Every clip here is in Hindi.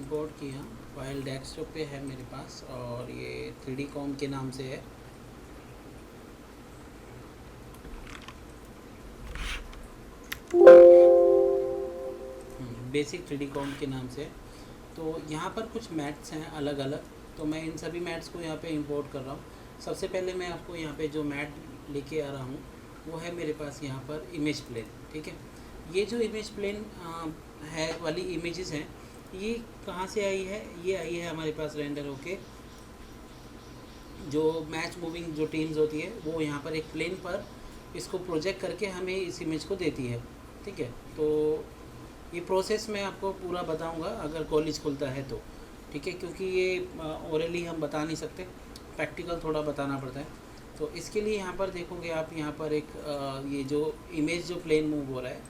इंपोर्ट किया, फाइल डेस्कटॉप पे है मेरे पास और ये 3D कॉम के नाम से है। बेसिक 3D कॉम के नाम से। तो यहाँ पर कुछ मैट्स हैं अलग अलग, तो मैं इन सभी मैट्स को यहाँ पे इंपोर्ट कर रहा हूँ। सबसे पहले मैं आपको यहाँ पे जो मैट लेके आ रहा हूँ वो है मेरे पास यहाँ पर इमेज प्लेन। ठीक है, ये जो इमेज प्लेन है वाली इमेजेस हैं, ये कहाँ से आई है? ये आई है हमारे पास रेंडर होके, जो मैच मूविंग जो टीम्स होती है वो यहाँ पर एक प्लेन पर इसको प्रोजेक्ट करके हमें इस इमेज को देती है। ठीक है, तो ये प्रोसेस मैं आपको पूरा बताऊंगा अगर कॉलेज खुलता है तो। ठीक है, क्योंकि ये ओरली हम बता नहीं सकते, प्रैक्टिकल थोड़ा बताना पड़ता है। तो इसके लिए यहाँ पर देखोगे आप, यहाँ पर एक ये जो इमेज जो प्लेन मूव हो रहा है,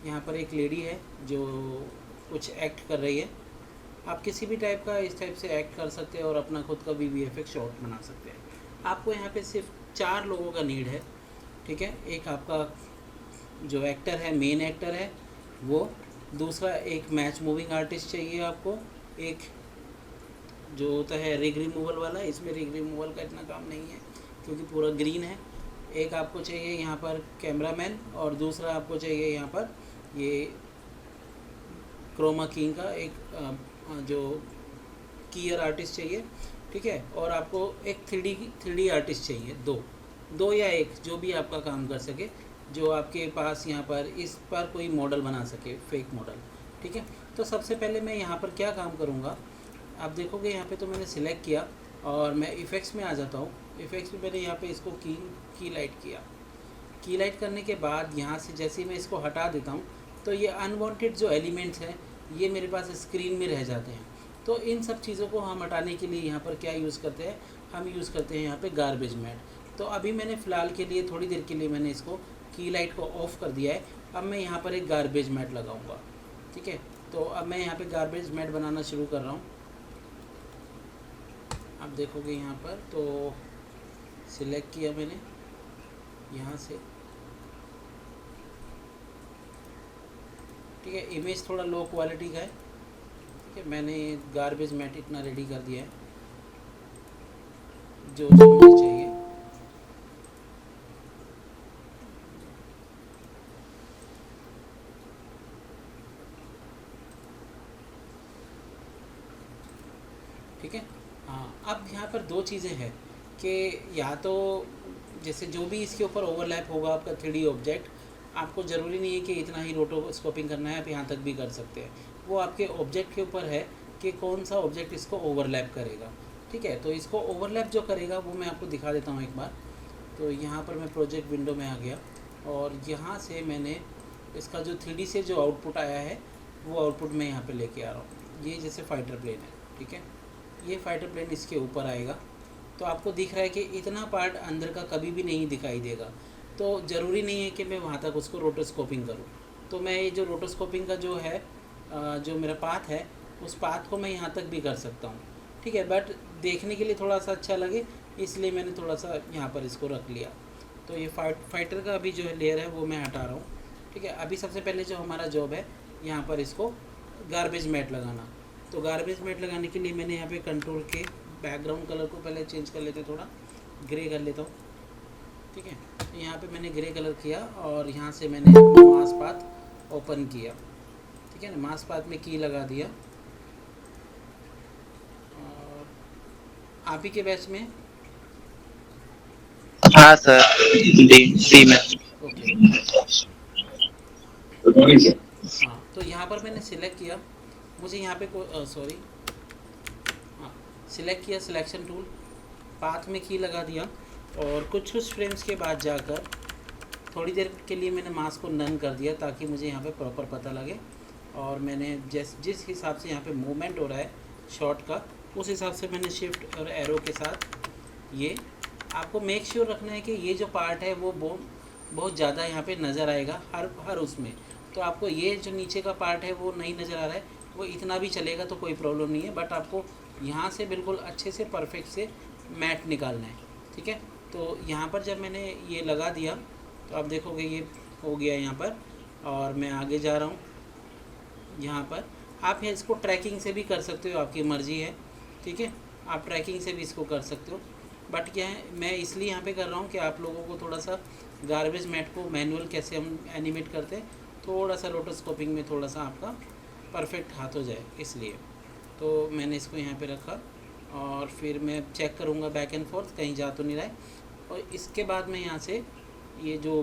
यहाँ पर एक लेडी है जो कुछ एक्ट कर रही है। आप किसी भी टाइप का इस टाइप से एक्ट कर सकते हैं और अपना खुद का भी VFX शॉट बना सकते हैं। आपको यहाँ पे सिर्फ 4 लोगों का नीड है। ठीक है, एक आपका जो एक्टर है, मेन एक्टर है वो, दूसरा एक मैच मूविंग आर्टिस्ट चाहिए आपको, एक जो होता है रिग रिमूवल वाला, इसमें रिग रिमूवल का इतना काम नहीं है क्योंकि पूरा ग्रीन है। एक आपको चाहिए यहाँ पर कैमरामैन और दूसरा आपको चाहिए यहाँ पर ये क्रोमा किंग का एक जो कीयर आर्टिस्ट चाहिए। ठीक है, और आपको एक 3D आर्टिस्ट चाहिए, दो या एक, जो भी आपका काम कर सके, जो आपके पास यहाँ पर इस पर कोई मॉडल बना सके, फेक मॉडल। ठीक है, तो सबसे पहले मैं यहाँ पर क्या काम करूँगा, आप देखोगे यहाँ पे तो मैंने सिलेक्ट किया और मैं इफ़ेक्ट्स में आ जाता हूँ। इफ़ेक्ट्स में मैंने यहाँ पे इसको की लाइट किया। की लाइट करने के बाद यहाँ से जैसे ही मैं इसको हटा देता हूँ तो ये अनवांटेड जो एलिमेंट्स हैं ये मेरे पास स्क्रीन में रह जाते हैं। तो इन सब चीज़ों को हम हटाने के लिए यहाँ पर क्या यूज़ करते हैं, हम यूज़ करते हैं यहाँ पे गार्बेज मैट। तो अभी मैंने फ़िलहाल के लिए थोड़ी देर के लिए मैंने इसको की लाइट को ऑफ़ कर दिया है। अब मैं यहाँ पर एक गार्बेज मैट लगाऊंगा। ठीक है, तो अब मैं यहाँ पे गार्बेज मैट बनाना शुरू कर रहा हूँ। आप देखोगे यहाँ पर तो सिलेक्ट किया मैंने यहाँ से। ठीक है, इमेज थोड़ा लो क्वालिटी का है। ठीक है, मैंने गार्बेज मैट इतना रेडी कर दिया है जो मुझे चाहिए। ठीक है, हाँ, अब यहाँ पर 2 चीज़ें हैं कि या तो जैसे जो भी इसके ऊपर ओवरलैप होगा आपका 3D ऑब्जेक्ट, आपको ज़रूरी नहीं है कि इतना ही रोटोस्कोपिंग करना है, आप यहाँ तक भी कर सकते हैं। वो आपके ऑब्जेक्ट के ऊपर है कि कौन सा ऑब्जेक्ट इसको ओवरलैप करेगा। ठीक है, तो इसको ओवरलैप जो करेगा वो मैं आपको दिखा देता हूँ एक बार। तो यहाँ पर मैं प्रोजेक्ट विंडो में आ गया और यहाँ से मैंने इसका जो 3D से जो आउटपुट आया है वो आउटपुट मैं यहाँ पे लेके आ रहा हूँ। ये जैसे फाइटर प्लेन है, ठीक है, ये फाइटर प्लेन इसके ऊपर आएगा। तो आपको दिख रहा है कि इतना पार्ट अंदर का कभी भी नहीं दिखाई देगा। तो ज़रूरी नहीं है कि मैं वहाँ तक उसको रोटोस्कोपिंग करूँ। तो मैं ये जो रोटोस्कोपिंग का जो है जो मेरा पाथ है, उस पाथ को मैं यहाँ तक भी कर सकता हूँ। ठीक है, बट देखने के लिए थोड़ा सा अच्छा लगे इसलिए मैंने थोड़ा सा यहाँ पर इसको रख लिया। तो ये फाइटर का अभी जो है लेयर है वो मैं हटा रहा हूँ। ठीक है, अभी सबसे पहले जो हमारा जॉब है यहाँ पर इसको गार्बेज मैट लगाना। तो गार्बेज मैट लगाने के लिए मैंने यहाँ पे कंट्रोल के बैकग्राउंड कलर को पहले चेंज कर लेते, थोड़ा ग्रे कर लेता हूँ। ठीक है, तो यहाँ पे मैंने ग्रे कलर किया और यहाँ से मैंने मास्क पाथ ओपन किया। ठीक है ना, मास्क पाथ में की लगा दिया। और आप ही के बैच में? हाँ सर, डी में। ओके, ठीक है। हाँ, तो यहाँ पर मैंने सिलेक्ट किया, मुझे यहाँ पे सॉरी, हाँ, सिलेक्ट किया, सिलेक्शन टूल, पाथ में की लगा दिया और कुछ फ्रेम्स के बाद जाकर थोड़ी देर के लिए मैंने मास्क को नन कर दिया ताकि मुझे यहाँ पे प्रॉपर पता लगे। और मैंने जिस हिसाब से यहाँ पे मूवमेंट हो रहा है शॉट का, उस हिसाब से मैंने शिफ्ट और एरो के साथ ये आपको मेक श्योर रखना है कि ये जो पार्ट है वो बहुत ज़्यादा यहाँ पे नज़र आएगा हर उसमें। तो आपको ये जो नीचे का पार्ट है वो नहीं नज़र आ रहा है, वो इतना भी चलेगा तो कोई प्रॉब्लम नहीं है, बट आपको यहाँ से बिल्कुल अच्छे से परफेक्ट से मैट निकालना है। ठीक है, तो यहाँ पर जब मैंने ये लगा दिया तो आप देखोगे ये हो गया यहाँ पर। और मैं आगे जा रहा हूँ यहाँ पर, आप इसको ट्रैकिंग से भी कर सकते हो, आपकी मर्ज़ी है, ठीक है, आप ट्रैकिंग से भी इसको कर सकते हो। बट क्या है, मैं इसलिए यहाँ पे कर रहा हूँ कि आप लोगों को थोड़ा सा गार्बेज मैट को मैनुअल कैसे हम एनिमेट करते हैं, थोड़ा सा रोटोस्कोपिंग में थोड़ा सा आपका परफेक्ट हाथ हो जाए, इसलिए तो मैंने इसको यहाँ पे रखा। और फिर मैं चेक करूँगा बैक एंड फोर्थ कहीं जा तो नहीं रहा है। और इसके बाद मैं यहाँ से ये जो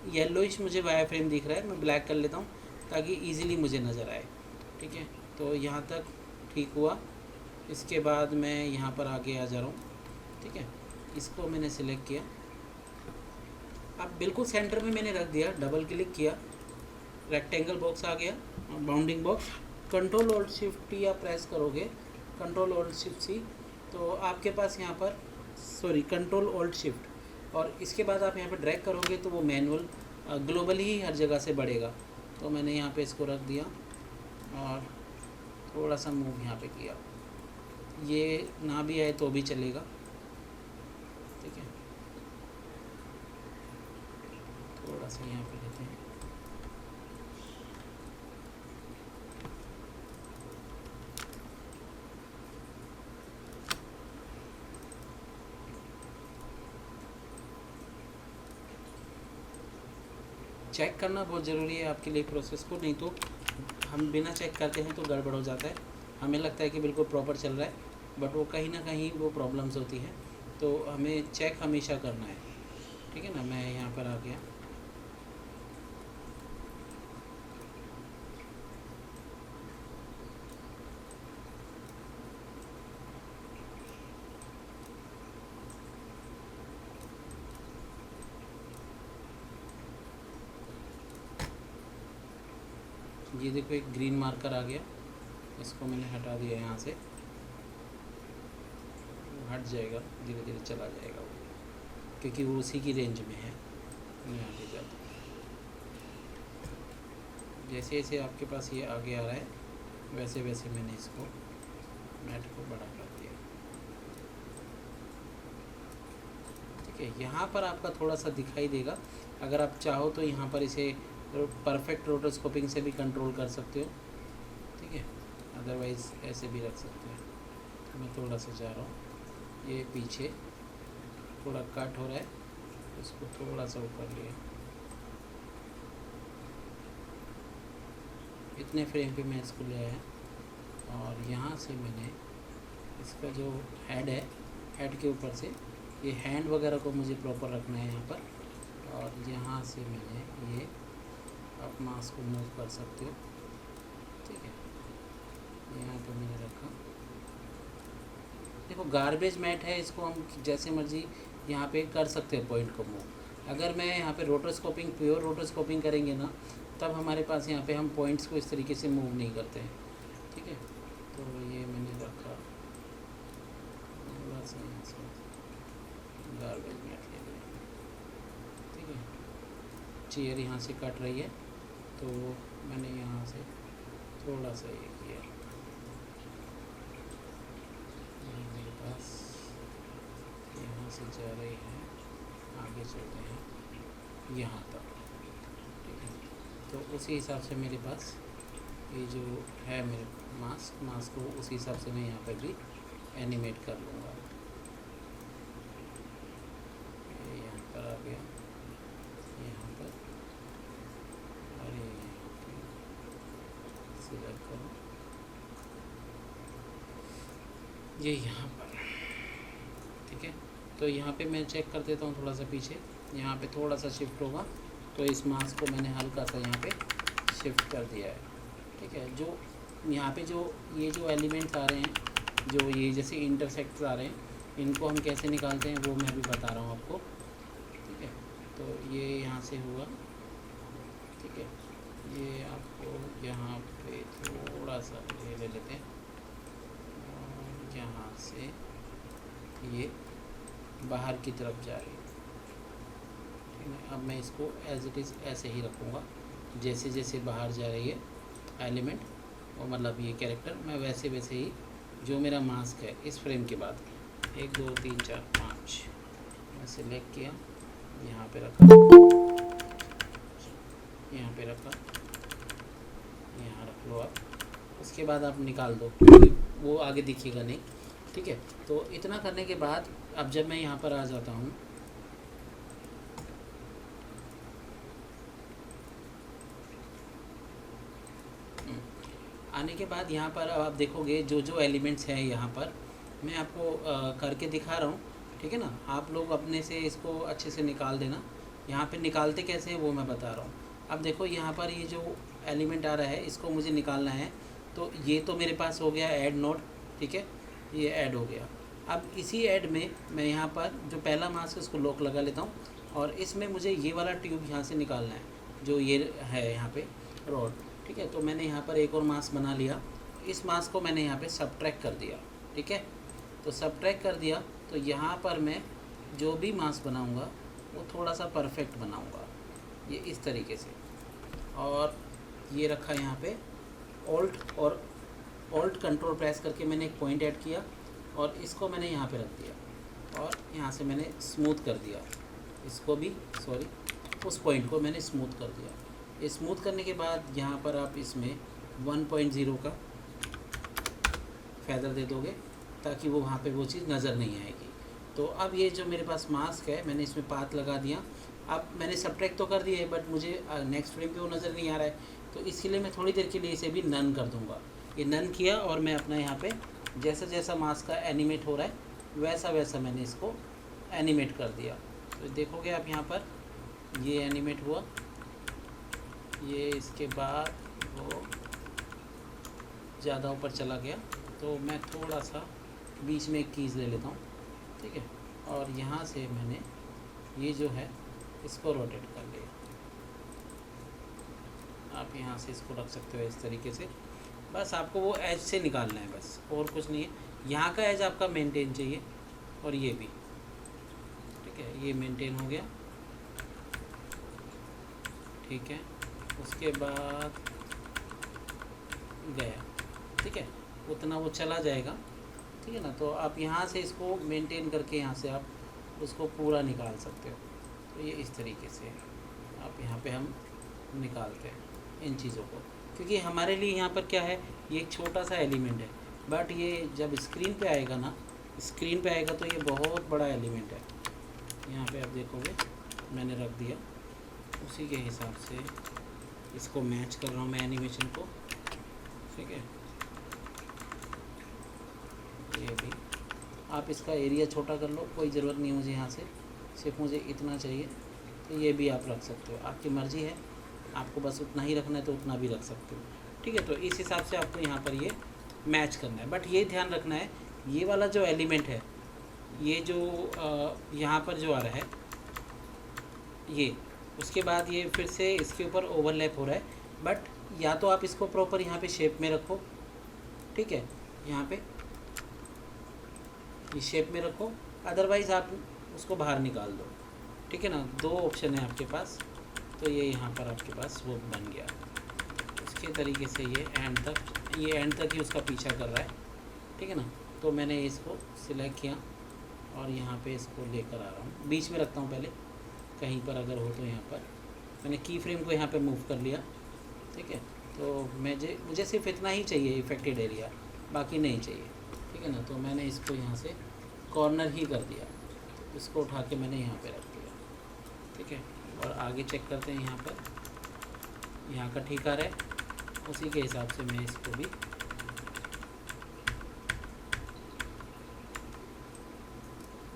येलोइश मुझे वायर फ्रेम दिख रहा है, मैं ब्लैक कर लेता हूँ ताकि इजीली मुझे नज़र आए, ठीक है। तो यहाँ तक ठीक हुआ। इसके बाद मैं यहाँ पर आगे आ जा रहा हूँ, ठीक है। इसको मैंने सिलेक्ट किया, अब बिल्कुल सेंटर में मैंने रख दिया, डबल क्लिक किया, रेक्टेंगल बॉक्स आ गया, bounding box. Control alt shift T आप प्रेस करोगे, कंट्रोल ऑल्ट शिफ्ट सी, तो आपके पास यहाँ पर कंट्रोल ऑल्ट शिफ्ट, और इसके बाद आप यहाँ पर ड्रैग करोगे तो वो मैनुअल ग्लोबली ही हर जगह से बढ़ेगा। तो मैंने यहाँ पे इसको रख दिया और थोड़ा सा मूव यहाँ पे किया, ये ना भी आए तो भी चलेगा, ठीक है। थोड़ा सा यहाँ पे लेते हैं, चेक करना बहुत ज़रूरी है आपके लिए प्रोसेस को, नहीं तो हम बिना चेक करते हैं तो गड़बड़ हो जाता है। हमें लगता है कि बिल्कुल प्रॉपर चल रहा है, बट वो कहीं ना कहीं वो प्रॉब्लम्स होती हैं, तो हमें चेक हमेशा करना है, ठीक है ना। मैं यहाँ पर आ गया, ये देखो एक ग्रीन मार्कर आ गया, इसको मैंने हटा दिया यहाँ से, हट जाएगा, धीरे धीरे चला जाएगा वो, क्योंकि वो उसी की रेंज में है। यहाँ पे जाता, जैसे जैसे आपके पास ये आगे आ रहा है वैसे वैसे मैंने इसको मैट को बड़ा कर दिया, ठीक है। यहाँ पर आपका थोड़ा सा दिखाई देगा, अगर आप चाहो तो यहाँ पर इसे परफेक्ट रोटोस्कोपिंग से भी कंट्रोल कर सकते हो, ठीक है, अदरवाइज़ ऐसे भी रख सकते हैं। तो मैं थोड़ा सा जा रहा हूँ, ये पीछे थोड़ा कट हो रहा है, इसको थोड़ा सा ऊपर लिया, इतने फ्रेम पे मैं इसको ले आया। और यहाँ से मैंने इसका जो हेड है, हेड के ऊपर से ये हैंड वगैरह को मुझे प्रॉपर रखना है यहाँ पर, और यहाँ से मैंने ये आप माउस को मूव कर सकते हो, ठीक है। यहाँ पे मैंने रखा, देखो गार्बेज मैट है, इसको हम जैसे मर्जी यहाँ पे कर सकते हैं पॉइंट को मूव। अगर मैं यहाँ पे रोटोस्कोपिंग, प्योर रोटोस्कोपिंग करेंगे ना, तब हमारे पास यहाँ पे हम पॉइंट्स को इस तरीके से मूव नहीं करते हैं, ठीक है। तो ये मैंने रखा, थोड़ा सा यहाँ से गार्बेज मैट ले लिया, ठीक है। चेयर यहाँ से कट रही है, तो मैंने यहाँ से थोड़ा सा ये किया, मेरे पास यहाँ से जा रही है, आगे चलते हैं यहाँ तक, ठीक है। तो उसी हिसाब से मेरे पास ये जो है मेरे मास्क को उसी हिसाब से मैं यहाँ पर भी एनिमेट कर लूँगा। ये यहाँ पर आ गया, यहाँ पर, और ये सिलेक्ट करो, ये यहाँ पर, ठीक है। तो यहाँ पे मैं चेक कर देता हूँ थोड़ा सा पीछे, यहाँ पे थोड़ा सा शिफ्ट होगा, तो इस मास्क को मैंने हल्का सा यहाँ पे शिफ्ट कर दिया है, ठीक है। जो यहाँ पे जो ये जो एलिमेंट्स आ रहे हैं, जो ये जैसे इंटरसेक्ट्स आ रहे हैं, इनको हम कैसे निकालते हैं वो मैं अभी बता रहा हूँ आपको, ठीक है। तो ये यहाँ से हुआ, ठीक है। ये आपको यहाँ पे थोड़ा सा ये ले लेते हैं, और यहाँ से ये बाहर की तरफ जा रही है, ठीक है। अब मैं इसको एज इट इज़ ऐसे ही रखूँगा, जैसे जैसे बाहर जा रही है एलिमेंट, और मतलब ये कैरेक्टर, मैं वैसे वैसे ही जो मेरा मास्क है इस फ्रेम के बाद 1 2 3 4 5 मैं सिलेक्ट किया, यहाँ पे रखा, यहाँ पे रखा, यहाँ रख लो आप, उसके बाद आप निकाल दो, वो आगे दिखेगा नहीं। ठीक है, तो इतना करने के बाद अब जब मैं यहाँ पर आ जाता हूँ, आने के बाद यहाँ पर अब आप देखोगे जो जो एलिमेंट्स हैं यहाँ पर मैं आपको करके दिखा रहा हूँ। ठीक है ना, आप लोग अपने से इसको अच्छे से निकाल देना। यहाँ पे निकालते कैसे हैं वो मैं बता रहा हूँ। अब देखो यहाँ पर ये जो एलिमेंट आ रहा है इसको मुझे निकालना है, तो ये तो मेरे पास हो गया ऐड नोड। ठीक है, ये ऐड हो गया। अब इसी ऐड में मैं यहाँ पर जो पहला मास्क है उसको लॉक लगा लेता हूँ, और इसमें मुझे ये वाला ट्यूब यहाँ से निकालना है जो ये है यहाँ पे रॉड। ठीक है, तो मैंने यहाँ पर एक और मास्क बना लिया। इस मास्क को मैंने यहाँ पे सबट्रैक्ट कर दिया। ठीक है, तो सबट्रैक्ट कर दिया, तो यहाँ पर मैं जो भी मास्क बनाऊँगा वो थोड़ा सा परफेक्ट बनाऊँगा, ये इस तरीके से। और ये रखा यहाँ पे ऑल्ट कंट्रोल प्रेस करके मैंने एक पॉइंट ऐड किया, और इसको मैंने यहाँ पे रख दिया, और यहाँ से मैंने स्मूथ कर दिया इसको भी, सॉरी उस पॉइंट को मैंने स्मूथ कर दिया। ये स्मूथ करने के बाद यहाँ पर आप इसमें 1.0 का फैदर दे दोगे ताकि वो वहाँ पे वो चीज़ नज़र नहीं आएगी। तो अब ये जो मेरे पास मास्क है मैंने इसमें पाथ लगा दिया। अब मैंने सबट्रैक्ट तो कर दिया है बट मुझे नेक्स्ट फ्रेम पे वो नज़र नहीं आ रहा है, तो इसके लिए मैं थोड़ी देर के लिए इसे भी नन कर दूँगा। ये नन किया और मैं अपना यहाँ पे जैसा जैसा मास्क का एनिमेट हो रहा है वैसा वैसा मैंने इसको एनिमेट कर दिया। तो देखोगे आप यहाँ पर ये एनिमेट हुआ, ये इसके बाद वो ज़्यादा ऊपर चला गया, तो मैं थोड़ा सा बीच में एक कीज़ ले लेता हूँ। ठीक है, और यहाँ से मैंने ये जो है इसको रोटेट कर लिया। आप यहाँ से इसको रख सकते हो इस तरीके से। बस आपको वो एज से निकालना है, बस और कुछ नहीं है। यहाँ का एज आपका मेंटेन चाहिए, और ये भी। ठीक है, ये मेंटेन हो गया। ठीक है, उसके बाद गया। ठीक है, उतना वो चला जाएगा। ठीक है ना, तो आप यहाँ से इसको मेंटेन करके यहाँ से आप उसको पूरा निकाल सकते हो। तो ये इस तरीके से आप यहाँ पे हम निकालते हैं इन चीज़ों को, क्योंकि हमारे लिए यहाँ पर क्या है, ये एक छोटा सा एलिमेंट है, बट ये जब स्क्रीन पे आएगा ना, स्क्रीन पे आएगा तो ये बहुत बड़ा एलिमेंट है। यहाँ पे आप देखोगे मैंने रख दिया, उसी के हिसाब से इसको मैच कर रहा हूँ मैं एनिमेशन को। ठीक है, ये भी आप इसका एरिया छोटा कर लो, कोई ज़रूरत नहीं मुझे यहाँ से, सिर्फ मुझे इतना चाहिए, तो ये भी आप रख सकते हो, आपकी मर्ज़ी है। आपको बस उतना ही रखना है तो उतना भी रख सकते हो। ठीक है, तो इस हिसाब से आपको यहाँ पर ये मैच करना है। बट ये ध्यान रखना है, ये वाला जो एलिमेंट है, ये जो यहाँ पर जो आ रहा है ये, उसके बाद ये फिर से इसके ऊपर ओवरलैप हो रहा है। बट या तो आप इसको प्रॉपर यहाँ पे शेप में रखो। ठीक है, यहाँ पे इस शेप में रखो, अदरवाइज़ आप उसको बाहर निकाल दो। ठीक है ना, दो ऑप्शन है आपके पास। तो ये यहाँ पर आपके पास वो बन गया। इसके तरीके से ये एंड तक ही उसका पीछा कर रहा है। ठीक है ना, तो मैंने इसको सिलेक्ट किया और यहाँ पे इसको लेकर आ रहा हूँ, बीच में रखता हूँ पहले, कहीं पर अगर हो तो यहाँ पर मैंने की फ्रेम को यहाँ पे मूव कर लिया। ठीक है, तो मुझे सिर्फ इतना ही चाहिए इफेक्टेड एरिया, बाकी नहीं चाहिए। ठीक है ना, तो मैंने इसको यहाँ से कॉर्नर ही कर दिया, इसको उठा के मैंने यहाँ पे रख दिया। ठीक है, और आगे चेक करते हैं, यहाँ पर यहाँ का ठीक आ रहा है, उसी के हिसाब से मैं इसको भी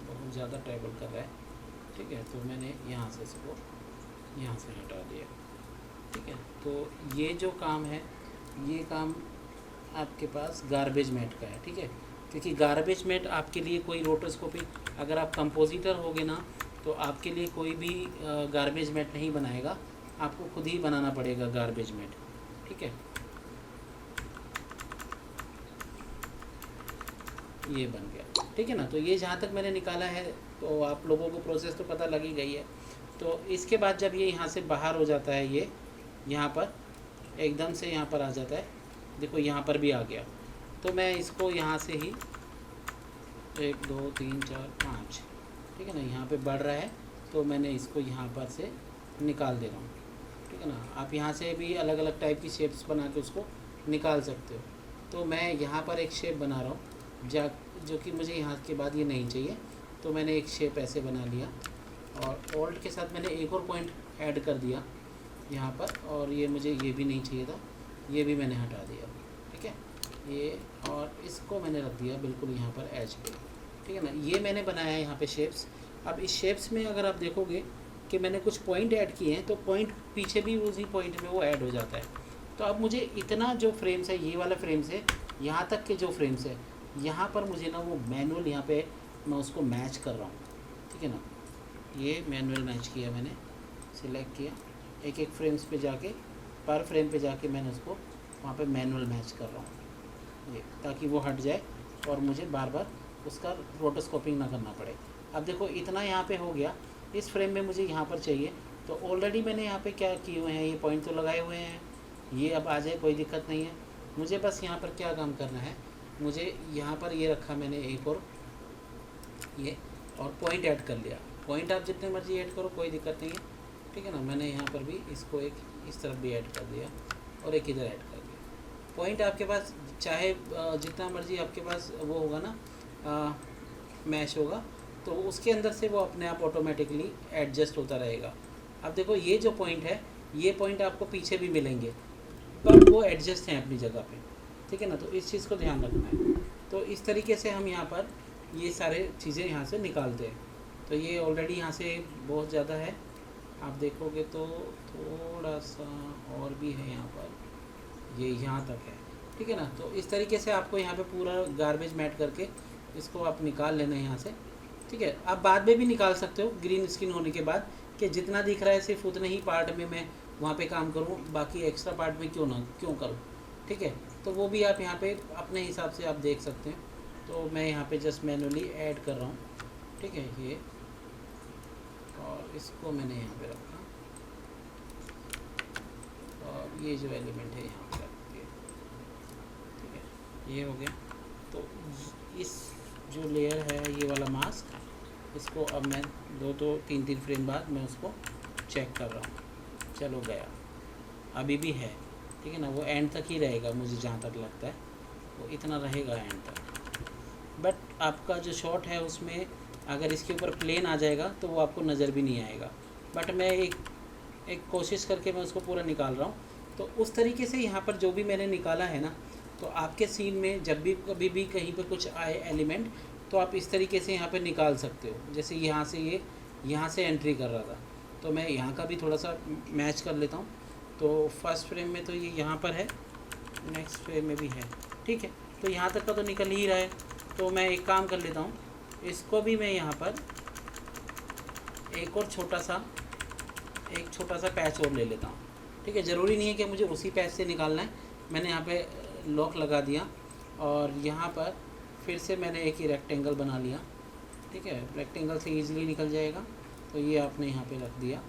बहुत ज़्यादा ट्रैवल कर रहा है। ठीक है, तो मैंने यहाँ से इसको यहाँ से हटा दिया। ठीक है, तो ये जो काम है, ये काम आपके पास गार्बेज मैट का है। ठीक है, क्योंकि गार्बेज मैट आपके लिए कोई रोटोस्कोपी, अगर आप कंपोजिटर होगे ना तो आपके लिए कोई भी गार्बेज मैट नहीं बनाएगा, आपको खुद ही बनाना पड़ेगा गार्बेज मैट। ठीक है, ये बन गया। ठीक है ना, तो ये जहाँ तक मैंने निकाला है तो आप लोगों को प्रोसेस तो पता लग ही गई है। तो इसके बाद जब ये यहाँ से बाहर हो जाता है, ये यहाँ पर एकदम से यहाँ पर आ जाता है, देखो यहाँ पर भी आ गया, तो मैं इसको यहाँ से ही 1 2 3 4 5, ठीक है ना, यहाँ पे बढ़ रहा है तो मैंने इसको यहाँ पर से निकाल दे रहा हूँ। ठीक है ना, आप यहाँ से भी अलग अलग टाइप की शेप्स बना के उसको निकाल सकते हो। तो मैं यहाँ पर एक शेप बना रहा हूँ जो कि मुझे यहाँ के बाद ये नहीं चाहिए, तो मैंने एक शेप ऐसे बना लिया और ऑल्ट के साथ मैंने एक और पॉइंट ऐड कर दिया यहाँ पर, और ये मुझे ये भी नहीं चाहिए था, ये भी मैंने हटा दिया। ठीक है, ये और इसको मैंने रख दिया बिल्कुल यहाँ पर एज पे। ठीक है ना, ये मैंने बनाया है यहाँ पे शेप्स। अब इस शेप्स में अगर आप देखोगे कि मैंने कुछ पॉइंट ऐड किए हैं, तो पॉइंट पीछे भी उसी पॉइंट में वो ऐड हो जाता है। तो अब मुझे इतना जो फ्रेम्स है, ये वाला फ्रेम्स है, यहाँ तक के जो फ्रेम्स है, यहाँ पर मुझे ना वो मैनुअल यहाँ पे मैं उसको मैच कर रहा हूँ। ठीक है ना, ये मैनुअल मैच किया मैंने, सिलेक्ट किया, एक एक फ्रेम्स पे जाके, पर फ्रेम पे जाके मैंने उसको वहाँ पे मैनुअल मैच कर रहा हूँ ये, ताकि वो हट जाए और मुझे बार बार उसका रोटोस्कोपिंग ना करना पड़े। अब देखो इतना यहाँ पे हो गया, इस फ्रेम में मुझे यहाँ पर चाहिए, तो ऑलरेडी मैंने यहाँ पे क्या किए हुए हैं, ये पॉइंट तो लगाए हुए हैं, ये अब आ जाए कोई दिक्कत नहीं है। मुझे बस यहाँ पर क्या काम करना है, मुझे यहाँ पर ये रखा मैंने एक और ये, और पॉइंट ऐड कर लिया। पॉइंट आप जितने मर्जी ऐड करो, कोई दिक्कत नहीं है। ठीक है ना, मैंने यहाँ पर भी इसको एक इस तरफ भी ऐड कर दिया और एक इधर ऐड कर दिया। पॉइंट आपके पास चाहे जितना मर्जी आपके पास वो होगा ना मैश होगा, तो उसके अंदर से वो अपने आप ऑटोमेटिकली एडजस्ट होता रहेगा। अब देखो ये जो पॉइंट है, ये पॉइंट आपको पीछे भी मिलेंगे, पर वो एडजस्ट हैं अपनी जगह पे। ठीक है ना, तो इस चीज़ को ध्यान रखना है। तो इस तरीके से हम यहाँ पर ये सारे चीज़ें यहाँ से निकालते हैं। तो ये ऑलरेडी यहाँ से बहुत ज़्यादा है, आप देखोगे तो थोड़ा सा और भी है यहाँ पर, ये यहाँ तक है। ठीक है ना, तो इस तरीके से आपको यहाँ पे पूरा गार्बेज मैट करके इसको आप निकाल लेना है यहाँ से। ठीक है, आप बाद में भी निकाल सकते हो ग्रीन स्क्रीन होने के बाद, कि जितना दिख रहा है सिर्फ उतने ही पार्ट में मैं वहाँ पे काम करूँ, बाकी एक्स्ट्रा पार्ट में क्यों करूँ। ठीक है, तो वो भी आप यहाँ पे अपने हिसाब से आप देख सकते हैं। तो मैं यहाँ पे जस्ट मैनुअली ऐड कर रहा हूँ। ठीक है, ये और इसको मैंने यहाँ पे रखा, और ये जो एलिमेंट है यहाँ पे रख दिया। ठीक है, ये हो गया। तो इस जो लेयर है, ये वाला मास्क, इसको अब मैं 2-3 फ्रेम बाद मैं उसको चेक कर रहा हूँ। चलो गया, अभी भी है। ठीक है ना, वो एंड तक ही रहेगा, मुझे जहाँ तक लगता है वो इतना रहेगा एंड तक। बट आपका जो शॉट है उसमें अगर इसके ऊपर प्लेन आ जाएगा तो वो आपको नज़र भी नहीं आएगा। बट मैं एक कोशिश करके मैं उसको पूरा निकाल रहा हूँ। तो उस तरीके से यहाँ पर जो भी मैंने निकाला है ना, तो आपके सीन में जब भी कभी भी कहीं पर कुछ आए एलिमेंट, तो आप इस तरीके से यहाँ पे निकाल सकते हो। जैसे यहाँ से ये यहाँ से एंट्री कर रहा था, तो मैं यहाँ का भी थोड़ा सा मैच कर लेता हूँ। तो फर्स्ट फ्रेम में तो ये यहाँ पर है, नेक्स्ट फ्रेम में भी है। ठीक है, तो यहाँ तक का तो निकल ही रहा है। तो मैं एक काम कर लेता हूँ, इसको भी मैं यहाँ पर एक और छोटा सा पैच और ले लेता हूँ। ठीक है, ज़रूरी नहीं है कि मुझे उसी पैच से निकालना है। मैंने यहाँ पे लॉक लगा दिया और यहाँ पर फिर से मैंने एक ही रेक्टेंगल बना लिया। ठीक है, रेक्टेंगल से इजीली निकल जाएगा। तो ये आपने यहाँ पे रख दिया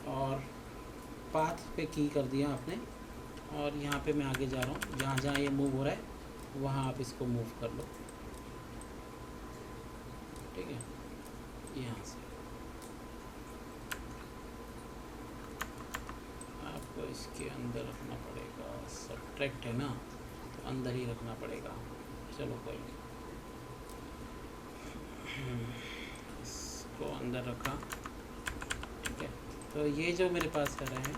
और पाथ पे की कर दिया आपने, और यहाँ पे मैं आगे जा रहा हूँ, जहाँ जहाँ ये मूव हो रहा है वहाँ आप इसको मूव कर लो। ठीक है, यहाँ से आपको इसके अंदर रखना पड़ेगा, सब्ट्रैक्ट है ना, तो अंदर ही रखना पड़ेगा। चलो कोई नहीं, इसको अंदर रखा। ठीक है, तो ये जो मेरे पास कर रहे हैं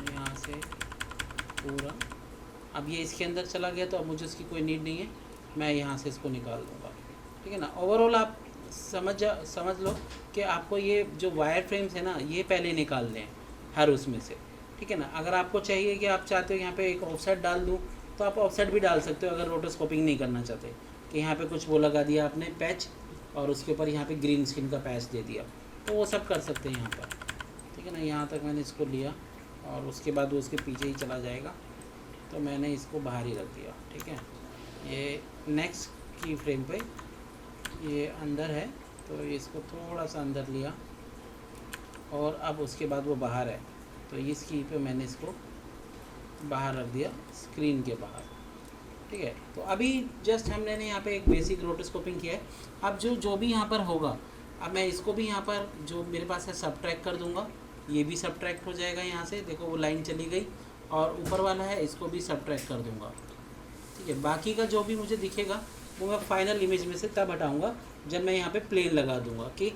यहाँ से पूरा, अब ये इसके अंदर चला गया, तो अब मुझे इसकी कोई नीड नहीं है, मैं यहाँ से इसको निकाल दूँगा। ठीक है ना, ओवरऑल आप समझ लो कि आपको ये जो वायर फ्रेम्स है ना, ये पहले निकाल लें हर उसमें से। ठीक है ना, अगर आपको चाहिए कि आप चाहते हो यहाँ पे एक ऑफसेट डाल दूँ, तो आप ऑफसेट भी डाल सकते हो। अगर रोटोस्कोपिंग नहीं करना चाहते कि यहाँ पे कुछ वो लगा दिया आपने पैच, और उसके ऊपर यहाँ पे ग्रीन स्क्रीन का पैच दे दिया, तो वो सब कर सकते हैं यहाँ पर। ठीक है ना, यहाँ तक मैंने इसको लिया और उसके बाद वो उसके पीछे ही चला जाएगा, तो मैंने इसको बाहर ही रख दिया। ठीक है, ये नेक्स्ट की फ्रेम पे ये अंदर है, तो इसको थोड़ा सा अंदर लिया और अब उसके बाद वो बाहर है, तो इस की पे मैंने इसको बाहर रख दिया, स्क्रीन के बाहर। ठीक है, तो अभी जस्ट हमने यहाँ पे एक बेसिक रोटोस्कोपिंग किया है। अब जो भी यहाँ पर होगा, अब मैं इसको भी यहाँ पर जो मेरे पास है सब्ट्रैक्ट कर दूँगा, ये भी सब्ट्रैक्ट हो जाएगा यहाँ से। देखो वो लाइन चली गई, और ऊपर वाला है इसको भी सब्ट्रैक्ट कर दूँगा। ठीक है। बाकी का जो भी मुझे दिखेगा वो मैं फाइनल इमेज में से तब हटाऊंगा जब मैं यहाँ पे प्लेन लगा दूंगा, कि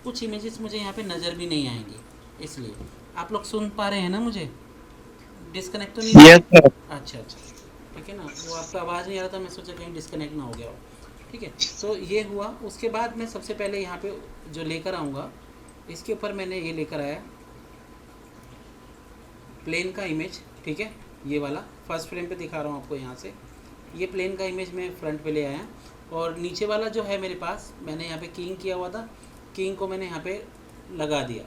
कुछ इमेजेस मुझे यहाँ पे नज़र भी नहीं आएंगी। इसलिए आप लोग सुन पा रहे हैं ना मुझे? डिस्कनेक्ट तो नहीं हो यस रहा? सर। अच्छा अच्छा, ठीक है ना। वो आपका आवाज़ नहीं आ रहा था, मैं सोचा कहीं डिस्कनेक्ट ना हो गया हो। ठीक है, तो ये हुआ। उसके बाद मैं सबसे पहले यहाँ पे जो लेकर आऊँगा, इसके ऊपर मैंने ये लेकर आया प्लेन का इमेज। ठीक है, ये वाला फर्स्ट फ्रेम पे दिखा रहा हूँ आपको। यहाँ से ये प्लेन का इमेज मैं फ्रंट पे ले आया, और नीचे वाला जो है मेरे पास, मैंने यहाँ पे किंग किया हुआ था, किंग को मैंने यहाँ पे लगा दिया।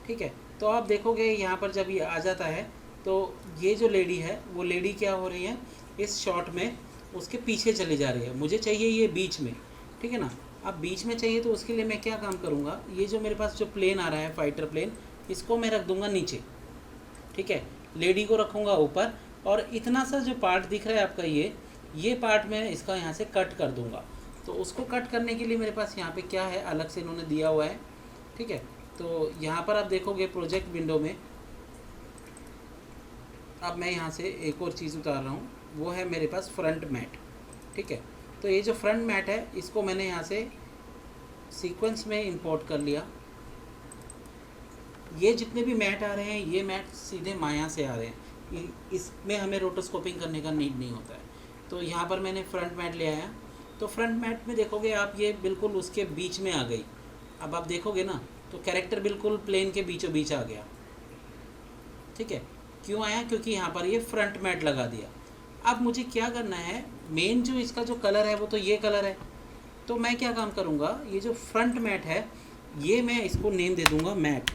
ठीक है, तो आप देखोगे यहाँ पर जब ये आ जाता है तो ये जो लेडी है वो लेडी क्या हो रही है, इस शॉट में उसके पीछे चली जा रही है। मुझे चाहिए ये बीच में, ठीक है ना। अब बीच में चाहिए तो उसके लिए मैं क्या काम करूँगा, ये जो मेरे पास जो प्लेन आ रहा है फाइटर प्लेन, इसको मैं रख दूँगा नीचे। ठीक है, लेडी को रखूँगा ऊपर, और इतना सा जो पार्ट दिख रहा है आपका, ये पार्ट मैं इसका यहाँ से कट कर दूँगा। तो उसको कट करने के लिए मेरे पास यहाँ पे क्या है, अलग से इन्होंने दिया हुआ है। ठीक है, तो यहाँ पर आप देखोगे प्रोजेक्ट विंडो में, अब मैं यहाँ से एक और चीज़ उतार रहा हूँ, वो है मेरे पास फ्रंट मैट। ठीक है, तो ये जो फ्रंट मैट है इसको मैंने यहाँ से सीक्वेंस में इंपोर्ट कर लिया। ये जितने भी मैट आ रहे हैं, ये मैट सीधे माया से आ रहे हैं, इसमें हमें रोटोस्कोपिंग करने का नीड नहीं होता है। तो यहाँ पर मैंने फ्रंट मैट ले आया, तो फ्रंट मैट में देखोगे आप, ये बिल्कुल उसके बीच में आ गई। अब आप देखोगे ना तो कैरेक्टर बिल्कुल प्लेन के बीचों बीच आ गया। ठीक है, क्यों आया, क्योंकि यहाँ पर ये फ्रंट मैट लगा दिया। अब मुझे क्या करना है, मेन जो इसका जो कलर है वो तो ये कलर है। तो मैं क्या काम करूँगा, ये जो फ्रंट मैट है ये मैं इसको नेम दे दूँगा मैट।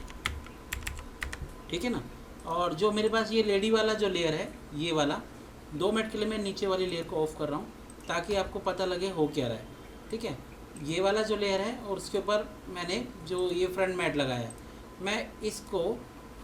ठीक है ना। और जो मेरे पास ये लेडी वाला जो लेयर है, ये वाला 2 मिनट के लिए मैं नीचे वाली लेयर को ऑफ कर रहा हूँ, ताकि आपको पता लगे हो क्या रहा है। ठीक है, ये वाला जो लेयर है और उसके ऊपर मैंने जो ये फ्रंट मैट लगाया है, मैं इसको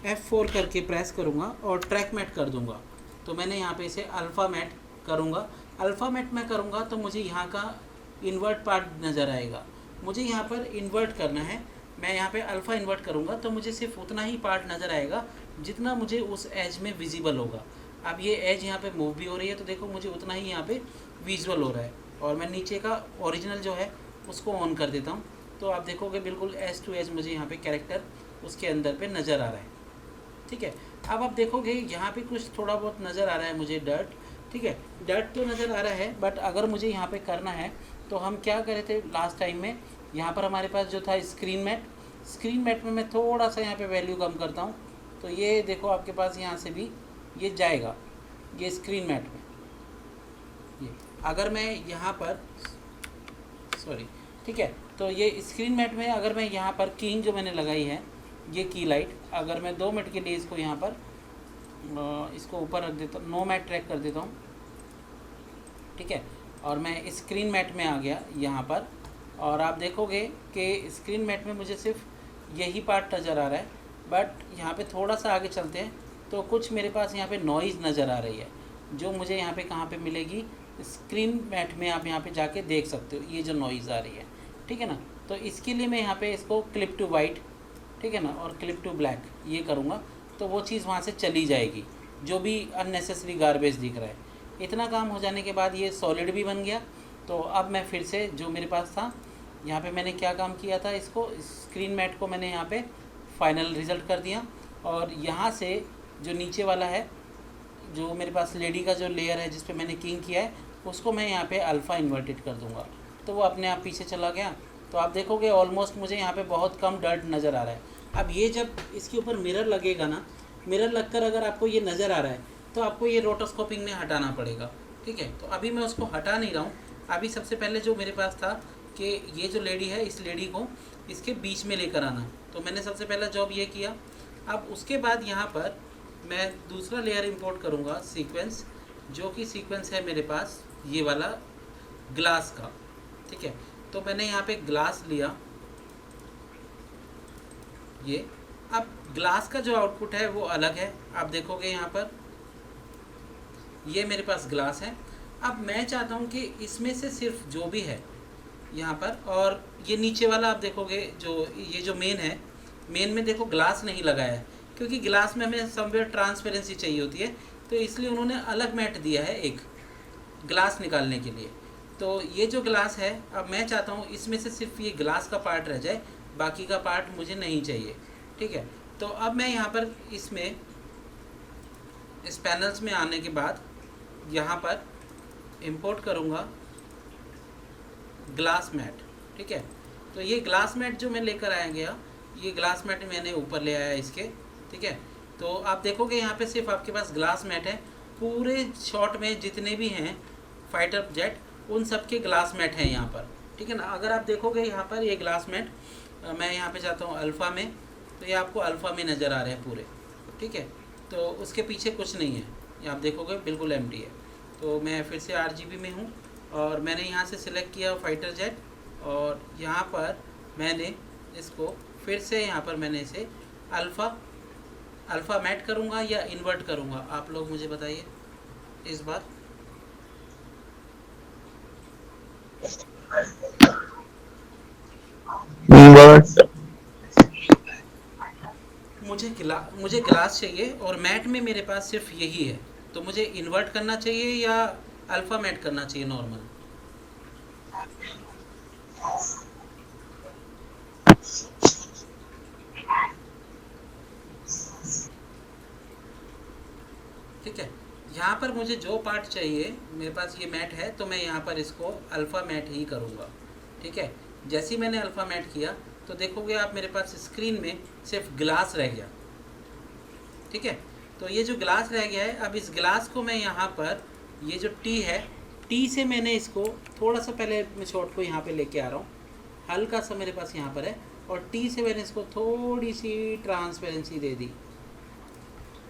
F4 करके प्रेस करूँगा और ट्रैक मैट कर दूँगा। तो मैंने यहाँ पे इसे अल्फ़ा मैट करूँगा। अल्फ़ा मैट मैं करूँगा तो मुझे यहाँ का इन्वर्ट पार्ट नज़र आएगा। मुझे यहाँ पर इन्वर्ट करना है, मैं यहाँ पे अल्फ़ा इन्वर्ट करूँगा तो मुझे सिर्फ उतना ही पार्ट नज़र आएगा जितना मुझे उस एज में विजिबल होगा। अब ये एज यहाँ पे मूव भी हो रही है, तो देखो मुझे उतना ही यहाँ पे विजुअल हो रहा है। और मैं नीचे का ओरिजिनल जो है उसको ऑन कर देता हूँ, तो आप देखोगे बिल्कुल एज टू एज मुझे यहाँ पे कैरेक्टर उसके अंदर पे नज़र आ रहा है। ठीक है, अब आप देखोगे यहाँ पे कुछ थोड़ा बहुत नज़र आ रहा है मुझे डर्ट। ठीक है, डर्ट तो नज़र आ रहा है, बट अगर मुझे यहाँ पे करना है तो हम क्या करे थे लास्ट टाइम में, यहाँ पर हमारे पास जो था स्क्रीन मैट में मैं थोड़ा सा यहाँ पे वैल्यू कम करता हूँ, तो ये देखो आपके पास यहाँ से भी ये जाएगा, ये स्क्रीन मैट में। ये अगर मैं यहाँ पर सॉरी, ठीक है, तो ये स्क्रीन मैट में अगर मैं यहाँ पर कीइंग जो मैंने लगाई है, ये की लाइट, अगर मैं 2 मिनट के लिए इसको यहाँ पर इसको ऊपर रख देता हूँ, नो मैट ट्रैक कर देता हूँ। ठीक है, और मैं स्क्रीन मैट में आ गया यहाँ पर, और आप देखोगे कि स्क्रीन मैट में मुझे सिर्फ यही पार्ट नज़र आ रहा है। बट यहाँ पे थोड़ा सा आगे चलते हैं तो कुछ मेरे पास यहाँ पे नॉइज़ नज़र आ रही है, जो मुझे यहाँ पे कहाँ पे मिलेगी, स्क्रीन मैट में आप यहाँ पे जाके देख सकते हो, ये जो नॉइज़ आ रही है। ठीक है ना, तो इसके लिए मैं यहाँ पे इसको क्लिप टू वाइट, ठीक है ना, और क्लिप टू ब्लैक ये करूँगा, तो वो चीज़ वहाँ से चली जाएगी जो भी अननेसेसरी गार्बेज दिख रहा है। इतना काम हो जाने के बाद ये सॉलिड भी बन गया। तो अब मैं फिर से जो मेरे पास था, यहाँ पे मैंने क्या काम किया था, इसको स्क्रीन मैट को मैंने यहाँ पे फाइनल रिज़ल्ट कर दिया, और यहाँ से जो नीचे वाला है, जो मेरे पास लेडी का जो लेयर है जिस पे मैंने किंग किया है, उसको मैं यहाँ पे अल्फ़ा इन्वर्टेड कर दूँगा, तो वो अपने आप पीछे चला गया। तो आप देखोगे ऑलमोस्ट मुझे यहाँ पे बहुत कम डर्ट नज़र आ रहा है। अब ये जब इसके ऊपर मिरर लगेगा ना, मिरर लगकर अगर आपको ये नज़र आ रहा है तो आपको ये रोटोस्कोपिंग में हटाना पड़ेगा। ठीक है, तो अभी मैं उसको हटा नहीं रहा हूँ। अभी सबसे पहले जो मेरे पास था कि ये जो लेडी है, इस लेडी को इसके बीच में लेकर आना, तो मैंने सबसे पहला जॉब ये किया। अब उसके बाद यहाँ पर मैं दूसरा लेयर इंपोर्ट करूँगा, सीक्वेंस, जो कि सीक्वेंस है मेरे पास ये वाला ग्लास का। ठीक है, तो मैंने यहाँ पे ग्लास लिया, ये अब ग्लास का जो आउटपुट है वो अलग है। आप देखोगे यहाँ पर ये मेरे पास ग्लास है। अब मैं चाहता हूँ कि इसमें से सिर्फ जो भी है यहाँ पर, और ये नीचे वाला आप देखोगे जो ये जो मेन है, मेन में देखो ग्लास नहीं लगाया है, क्योंकि ग्लास में हमें समवेयर ट्रांसपेरेंसी चाहिए होती है, तो इसलिए उन्होंने अलग मैट दिया है एक। ग्लास निकालने के लिए। तो ये जो ग्लास है, अब मैं चाहता हूँ इसमें से सिर्फ ये ग्लास का पार्ट रह जाए, बाकी का पार्ट मुझे नहीं चाहिए। ठीक है, तो अब मैं यहाँ पर इसमें इस पैनल्स में आने के बाद यहाँ पर इंपोर्ट करूँगा ग्लास मैट। ठीक है, तो ये ग्लास मैट जो मैं लेकर आया गया, ये ग्लास मैट मैंने ऊपर ले आया इसके। ठीक है, तो आप देखोगे यहाँ पे सिर्फ आपके पास ग्लास मैट है। पूरे शॉट में जितने भी हैं फाइटर जेट, उन सब के ग्लास मैट हैं यहाँ पर। ठीक है ना, अगर आप देखोगे यहाँ पर ये ग्लास मैट, मैं यहाँ पे जाता हूँ अल्फ़ा में, तो ये आपको अल्फ़ा में नज़र आ रहे हैं पूरे। ठीक है, तो उसके पीछे कुछ नहीं है, ये आप देखोगे बिल्कुल एम्प्टी है। तो मैं फिर से RGB में हूँ और मैंने यहाँ से सिलेक्ट किया फाइटर जेट, और यहाँ पर मैंने इसको फिर से यहाँ पर मैंने इसे अल्फ़ा मैट करूँगा या इन्वर्ट करूँगा, आप लोग मुझे बताइए इस बार। इन्वर्ट। मुझे ग्लास चाहिए और मैट में मेरे पास सिर्फ यही है, तो मुझे इन्वर्ट करना चाहिए या अल्फ़ा मैट करना चाहिए नॉर्मल। ठीक है, यहाँ पर मुझे जो पार्ट चाहिए, मेरे पास ये मैट है, तो मैं यहाँ पर इसको अल्फ़ा मैट ही करूँगा। ठीक है, जैसे ही मैंने अल्फ़ा मैट किया तो देखोगे आप मेरे पास स्क्रीन में सिर्फ ग्लास रह गया। ठीक है, तो ये जो ग्लास रह गया है, अब इस ग्लास को मैं यहाँ पर, ये जो टी है, टी से मैंने इसको थोड़ा सा, पहले मैं शॉट को यहाँ पे लेके आ रहा हूँ, हल्का सा मेरे पास यहाँ पर है, और टी से मैंने इसको थोड़ी सी ट्रांसपेरेंसी दे दी।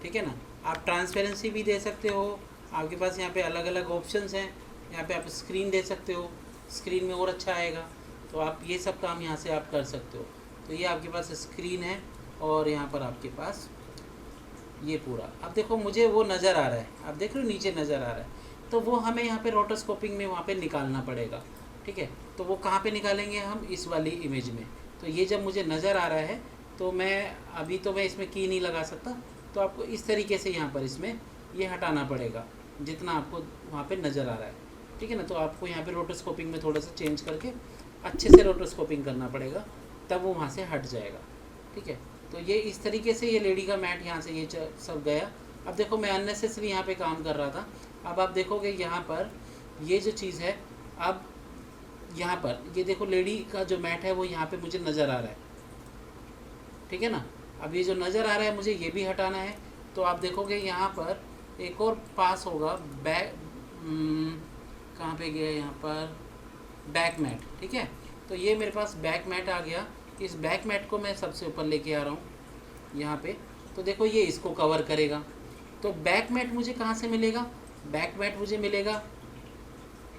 ठीक है ना, आप ट्रांसपेरेंसी भी दे सकते हो, आपके पास यहाँ पे अलग अलग ऑप्शंस हैं, यहाँ पे आप स्क्रीन दे सकते हो, स्क्रीन में और अच्छा आएगा, तो आप ये सब काम यहाँ से आप कर सकते हो। तो ये आपके पास स्क्रीन है और यहाँ पर आपके पास ये पूरा, अब देखो मुझे वो नज़र आ रहा है, आप देख रहे हो नीचे नज़र आ रहा है, तो वो हमें यहाँ पे रोटोस्कोपिंग में वहाँ पे निकालना पड़ेगा। ठीक है, तो वो कहाँ पे निकालेंगे हम, इस वाली इमेज में। तो ये जब मुझे नज़र आ रहा है, तो मैं अभी तो मैं इसमें की नहीं लगा सकता, तो आपको इस तरीके से यहाँ पर इसमें ये हटाना पड़ेगा जितना आपको वहाँ पे नज़र आ रहा है। ठीक है ना, तो आपको यहाँ पे रोटोस्कोपिंग में थोड़ा सा चेंज करके अच्छे से रोटोस्कोपिंग करना पड़ेगा, तब वो वहाँ से हट जाएगा। ठीक है, तो ये इस तरीके से ये लेडी का मैट यहाँ से ये सब गया। अब देखो मैं अननेसेसरी यहाँ पे काम कर रहा था, अब आप देखोगे यहाँ पर ये जो चीज़ है, अब यहाँ पर ये देखो लेडी का जो मैट है वो यहाँ पे मुझे नज़र आ रहा है। ठीक है ना, अब ये जो नज़र आ रहा है मुझे ये भी हटाना है, तो आप देखोगे यहाँ पर एक और पास होगा बैक, कहाँ पे गया यहाँ पर, बैक मैट। ठीक है, तो ये मेरे पास बैक मैट आ गया, इस बैक मैट को मैं सबसे ऊपर लेके आ रहा हूँ यहाँ पे, तो देखो ये इसको कवर करेगा। तो बैक मैट मुझे कहाँ से मिलेगा, बैक मैट मुझे मिलेगा,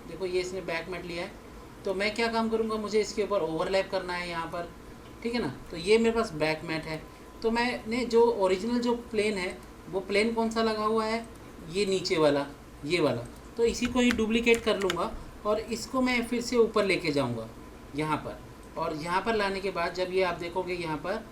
देखो ये इसने बैक मैट लिया है, तो मैं क्या काम करूँगा, मुझे इसके ऊपर ओवरलैप करना है यहाँ पर। ठीक है ना, तो ये मेरे पास बैक मैट है, तो मैंने जो ओरिजिनल जो प्लेन है, वो प्लेन कौन सा लगा हुआ है, ये नीचे वाला, ये वाला, तो इसी को ही डुप्लीकेट कर लूँगा और इसको मैं फिर से ऊपर लेके जाऊँगा यहाँ पर, और यहाँ पर लाने के बाद जब ये आप देखोगे यहाँ पर,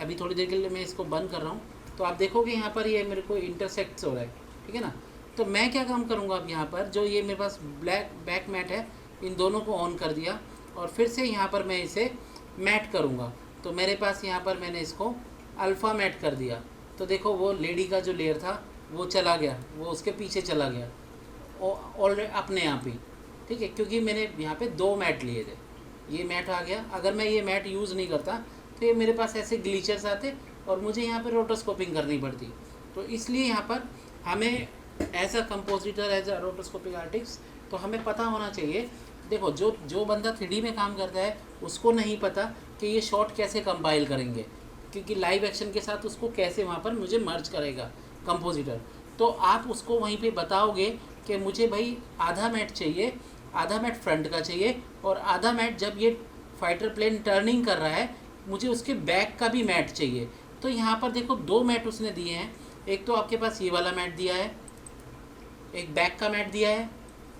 अभी थोड़ी देर के लिए मैं इसको बंद कर रहा हूँ, तो आप देखोगे यहाँ पर ये मेरे को इंटरसेक्ट हो रहा है। ठीक है ना, तो मैं क्या काम करूँगा, अब यहाँ पर जो ये मेरे पास बैक मैट है, इन दोनों को ऑन कर दिया और फिर से यहाँ पर मैं इसे मैट करूँगा, तो मेरे पास यहाँ पर मैंने इसको अल्फ़ा मैट कर दिया, तो देखो वो लेडी का जो लेयर था वो चला गया, वो उसके पीछे चला गया ऑलरेडी अपने आप ही। ठीक है, क्योंकि मैंने यहाँ पे 2 मैट लिए थे, ये मैट आ गया। अगर मैं ये मैट यूज़ नहीं करता तो ये मेरे पास ऐसे ग्लीचर्स आते और मुझे यहाँ पर रोटोस्कोपिंग करनी पड़ती, तो इसलिए यहाँ पर हमें as a compositor, as a rotoscopic artist, तो हमें पता होना चाहिए। देखो जो बंदा 3D में काम करता है उसको नहीं पता कि ये शॉट कैसे कंपाइल करेंगे, क्योंकि लाइव एक्शन के साथ उसको कैसे वहाँ पर मुझे मर्ज करेगा कंपोजिटर, तो आप उसको वहीं पे बताओगे कि मुझे भाई आधा मैट चाहिए, आधा मैट फ्रंट का चाहिए, और आधा मैट जब ये फाइटर प्लेन टर्निंग कर रहा है मुझे उसके बैक का भी मैट चाहिए। तो यहाँ पर देखो 2 मैट उसने दिए हैं, एक तो आपके पास ये वाला मैट दिया है, एक बैक का मैट दिया है।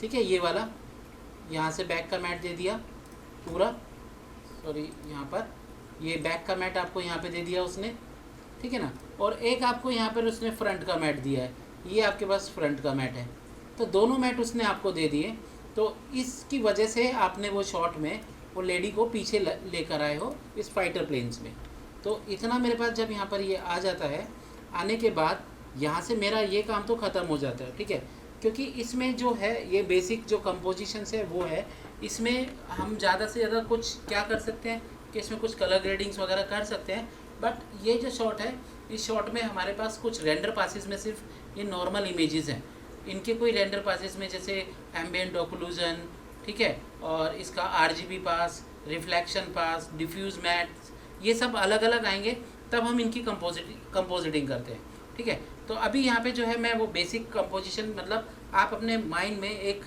ठीक है, ये वाला यहाँ से बैक का मैट दे दिया पूरा, सॉरी यहाँ पर ये बैक का मैट आपको यहाँ पे दे दिया उसने। ठीक है ना, और एक आपको यहाँ पर उसने फ्रंट का मैट दिया है, ये आपके पास फ्रंट का मैट है। तो दोनों मैट उसने आपको दे दिए, तो इसकी वजह से आपने वो शॉट में वो लेडी को पीछे लेकर आए हो इस फाइटर प्लेन्स में। तो इतना मेरे पास जब यहाँ पर ये आ जाता है, आने के बाद यहाँ से मेरा ये काम तो ख़त्म हो जाता है, ठीक है। क्योंकि इसमें जो है ये बेसिक जो कंपोजिशंस है वो है, इसमें हम ज़्यादा से ज़्यादा कुछ क्या कर सकते हैं कि इसमें कुछ कलर ग्रेडिंग्स वगैरह कर सकते हैं। बट ये जो शॉट है, इस शॉट में हमारे पास कुछ रेंडर पासेस में सिर्फ ये नॉर्मल इमेजेस हैं, इनके कोई रेंडर पासेस में जैसे एम्बिएंट ऑक्लूजन, ठीक है, और इसका RGB पास, रिफ्लेक्शन पास, डिफ्यूज मैट्स, ये सब अलग अलग आएंगे, तब हम इनकी कंपोजिटिंग करते हैं, ठीक है। तो अभी यहाँ पे जो है मैं वो बेसिक कंपोजिशन, मतलब आप अपने माइंड में एक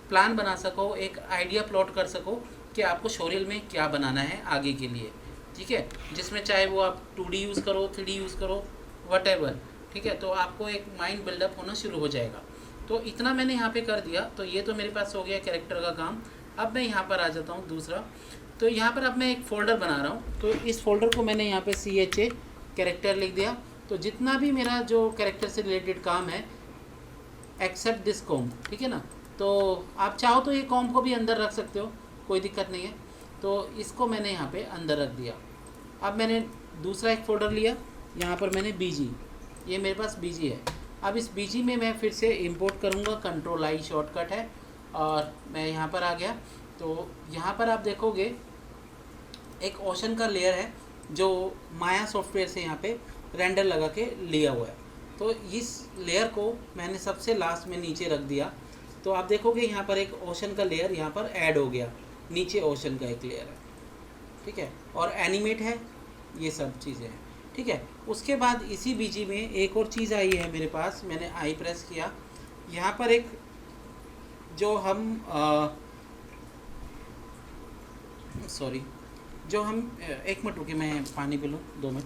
प्लान बना सको, एक आइडिया प्लॉट कर सको कि आपको शोरील में क्या बनाना है आगे के लिए, ठीक है, जिसमें चाहे वो आप 2D यूज़ करो, 3D यूज़ करो, वटेवर, ठीक है। तो आपको एक माइंड बिल्डअप होना शुरू हो जाएगा। तो इतना मैंने यहाँ पे कर दिया, तो ये तो मेरे पास हो गया कैरेक्टर का काम। अब मैं यहाँ पर आ जाता हूँ दूसरा, तो यहाँ पर अब मैं एक फ़ोल्डर बना रहा हूँ, तो इस फोल्डर को मैंने यहाँ पे CHA कैरेक्टर लिख दिया। तो जितना भी मेरा जो कैरेक्टर से रिलेटेड काम है एक्सेप्ट दिस कॉम्प, ठीक है ना, तो आप चाहो तो ये कॉम्प को भी अंदर रख सकते हो, कोई दिक्कत नहीं है। तो इसको मैंने यहाँ पे अंदर रख दिया। अब मैंने दूसरा एक फ़ोल्डर लिया, यहाँ पर मैंने BG, ये मेरे पास BG है। अब इस BG में मैं फिर से इंपोर्ट करूँगा, Ctrl+I शॉर्टकट है, और मैं यहाँ पर आ गया। तो यहाँ पर आप देखोगे एक ओशन का लेयर है जो माया सॉफ्टवेयर से यहाँ पे रेंडर लगा के लिया हुआ है। तो इस लेयर को मैंने सबसे लास्ट में नीचे रख दिया। तो आप देखोगे यहाँ पर एक ओशन का लेयर यहाँ पर ऐड हो गया, नीचे ओशन का एक लेयर है, ठीक है, और एनिमेट है, ये सब चीज़ें हैं, ठीक है। उसके बाद इसी BG में एक और चीज़ आई है मेरे पास, मैंने I प्रेस किया, यहाँ पर एक जो हम एक मिनट रुकिए, मैं पानी पी लूँ, 2 मिनट।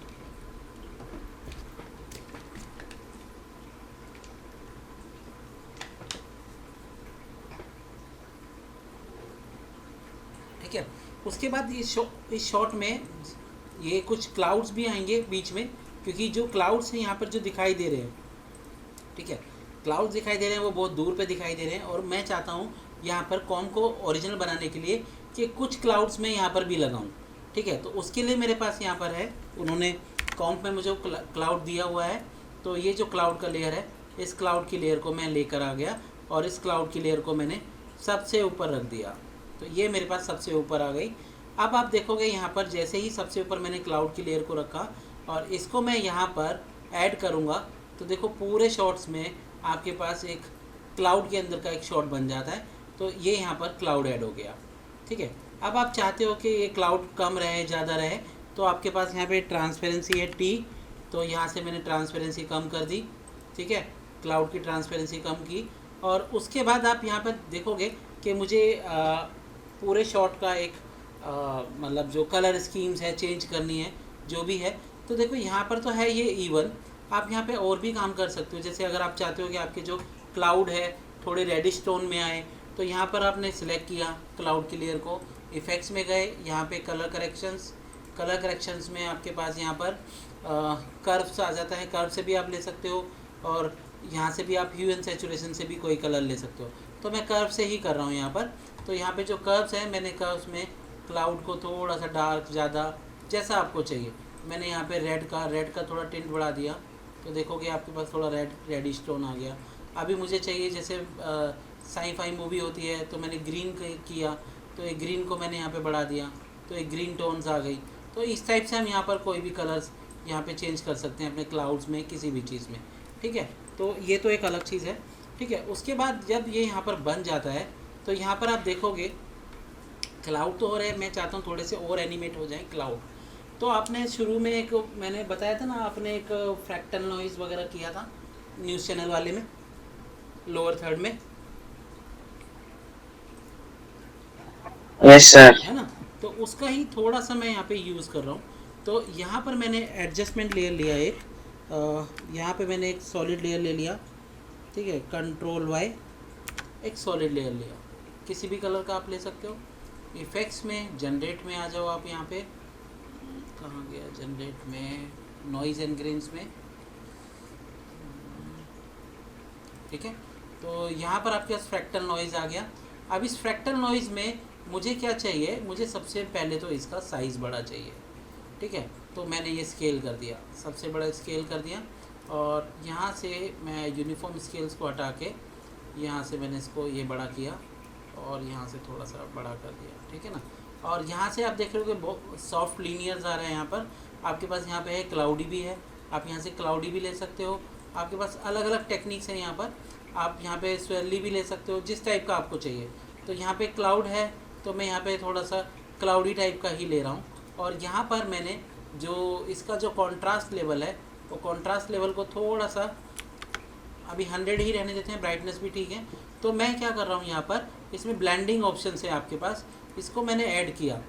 ठीक है, उसके बाद इस शॉट में ये कुछ क्लाउड्स भी आएंगे बीच में, क्योंकि जो क्लाउड्स हैं यहाँ पर जो दिखाई दे रहे हैं, ठीक है, क्लाउड्स दिखाई दे रहे हैं वो बहुत दूर पे दिखाई दे रहे हैं, और मैं चाहता हूँ यहाँ पर कॉम को ओरिजिनल बनाने के लिए कि कुछ क्लाउड्स मैं यहाँ पर भी लगाऊँ, ठीक है। तो उसके लिए मेरे पास यहाँ पर है, उन्होंने कॉम्प में मुझे क्लाउड दिया हुआ है। तो ये जो क्लाउड का लेयर है, इस क्लाउड की लेयर को मैं लेकर आ गया, और इस क्लाउड की लेयर को मैंने सबसे ऊपर रख दिया। तो ये मेरे पास सबसे ऊपर आ गई। अब आप देखोगे यहाँ पर जैसे ही सबसे ऊपर मैंने क्लाउड की लेयर को रखा और इसको मैं यहाँ पर ऐड करूँगा, तो देखो पूरे शॉट्स में आपके पास एक क्लाउड के अंदर का एक शॉट बन जाता है। तो ये यहाँ पर क्लाउड ऐड हो गया, ठीक है। अब आप चाहते हो कि ये क्लाउड कम रहे ज़्यादा रहे, तो आपके पास यहाँ पे ट्रांसपेरेंसी है T, तो यहाँ से मैंने ट्रांसपेरेंसी कम कर दी, ठीक है, क्लाउड की ट्रांसपेरेंसी कम की। और उसके बाद आप यहाँ पर देखोगे कि मुझे पूरे शॉट का एक मतलब जो कलर स्कीम्स है चेंज करनी है, जो भी है। तो देखो यहाँ पर तो है ये इवन, आप यहाँ पे और भी काम कर सकते हो। जैसे अगर आप चाहते हो कि आपके जो क्लाउड है थोड़े रेडिश टोन में आए, तो यहाँ पर आपने सिलेक्ट किया क्लाउड की लेयर को, इफ़ेक्ट्स में गए, यहाँ पे कलर करेक्शंस में आपके पास यहाँ पर कर्व्स आ जाता है, कर्व से भी आप ले सकते हो, और यहाँ से भी आप ह्यू एंड सैचुरेशन से भी कोई कलर ले सकते हो। तो मैं कर्व से ही कर रहा हूँ यहाँ पर। तो यहाँ पे जो कर्व्स हैं, मैंने कर्व्स में क्लाउड को थोड़ा सा डार्क ज़्यादा जैसा आपको चाहिए, मैंने यहाँ पे रेड का थोड़ा टिंट बढ़ा दिया, तो देखोगे आपके पास थोड़ा रेडिश टोन आ गया। अभी मुझे चाहिए जैसे साई-फाई मूवी होती है, तो मैंने ग्रीन किया, तो एक ग्रीन को मैंने यहाँ पे बढ़ा दिया, तो एक ग्रीन टोन्स आ गई। तो इस टाइप से हम यहाँ पर कोई भी कलर्स यहाँ पे चेंज कर सकते हैं अपने क्लाउड्स में, किसी भी चीज़ में, ठीक है। तो ये तो एक अलग चीज़ है, ठीक है। उसके बाद जब ये यहाँ पर बन जाता है, तो यहाँ पर आप देखोगे क्लाउड तो हो रहे हैं, मैं चाहता हूँ थोड़े से और एनिमेट हो जाए क्लाउड। तो आपने शुरू में एक मैंने बताया था ना, आपने एक फ्रैक्टल नॉइज़ वगैरह किया था न्यूज़ चैनल वाले में, लोअर थर्ड में, यस सर, है ना। तो उसका ही थोड़ा सा मैं यहाँ पे यूज़ कर रहा हूँ। तो यहाँ पर मैंने एडजस्टमेंट लेयर लिया एक, यहाँ पे मैंने एक सॉलिड लेयर ले लिया, ठीक है, Ctrl+Y, एक सॉलिड लेयर लिया, किसी भी कलर का आप ले सकते हो। इफ़ेक्ट्स में जनरेट में आ जाओ आप, यहाँ पे कहाँ गया जनरेट में, नॉइज़ एंड ग्रेन्स में, ठीक है। तो यहाँ पर आपके पास फ्रैक्टल नॉइज़ आ गया। अब इस फ्रैक्टल नॉइज़ में मुझे क्या चाहिए, मुझे सबसे पहले तो इसका साइज़ बड़ा चाहिए, ठीक है। तो मैंने ये स्केल कर दिया, सबसे बड़ा स्केल कर दिया, और यहाँ से मैं यूनिफॉर्म स्केल्स को हटा के यहाँ से मैंने इसको ये बड़ा किया और यहाँ से थोड़ा सा बड़ा कर दिया, ठीक है ना। और यहाँ से आप देख रहे हो कि बहुत सॉफ्ट लीनियर्स आ रहे हैं। यहाँ पर आपके पास यहाँ पे है क्लाउडी भी है, आप यहाँ से क्लाउडी भी ले सकते हो। आपके पास अलग अलग टेक्निक्स हैं यहाँ पर, आप यहाँ पे स्वेली भी ले सकते हो, जिस टाइप का आपको चाहिए। तो यहाँ पे क्लाउड है तो मैं यहाँ पे थोड़ा सा क्लाउडी टाइप का ही ले रहा हूँ। और यहाँ पर मैंने जो इसका जो कॉन्ट्रास्ट लेवल है, वो कॉन्ट्रास्ट लेवल को थोड़ा सा अभी 100 ही रहने देते हैं, ब्राइटनेस भी ठीक है। तो मैं क्या कर रहा हूँ यहाँ पर, इसमें ब्लेंडिंग ऑप्शन है आपके पास, इसको मैंने ऐड किया।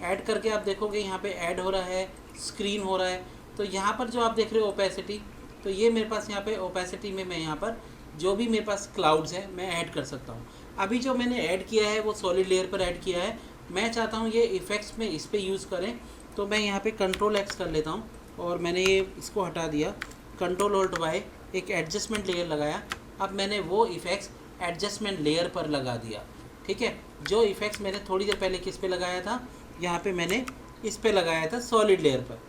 ऐड करके आप देखोगे यहाँ पे ऐड हो रहा है, स्क्रीन हो रहा है। तो यहाँ पर जो आप देख रहे हो ओपेसिटी, तो ये मेरे पास यहाँ पे ओपेसिटी में मैं यहाँ पर जो भी मेरे पास क्लाउड्स हैं मैं ऐड कर सकता हूँ। अभी जो मैंने ऐड किया है वो सॉलिड लेयर पर ऐड किया है। मैं चाहता हूँ ये इफ़ेक्ट्स में इस पर यूज़ करें, तो मैं यहाँ पे कंट्रोल एक्स कर लेता हूँ और मैंने ये इसको हटा दिया, कंट्रोल ऑल्ट वाई, एक एडजस्टमेंट लेयर लगाया। अब मैंने वो इफ़ेक्ट्स एडजस्टमेंट लेयर पर लगा दिया, ठीक है। जो इफ़ेक्ट्स मैंने थोड़ी देर पहले किस पे लगाया था, यहाँ पे मैंने इस पे लगाया था सॉलिड लेयर पर,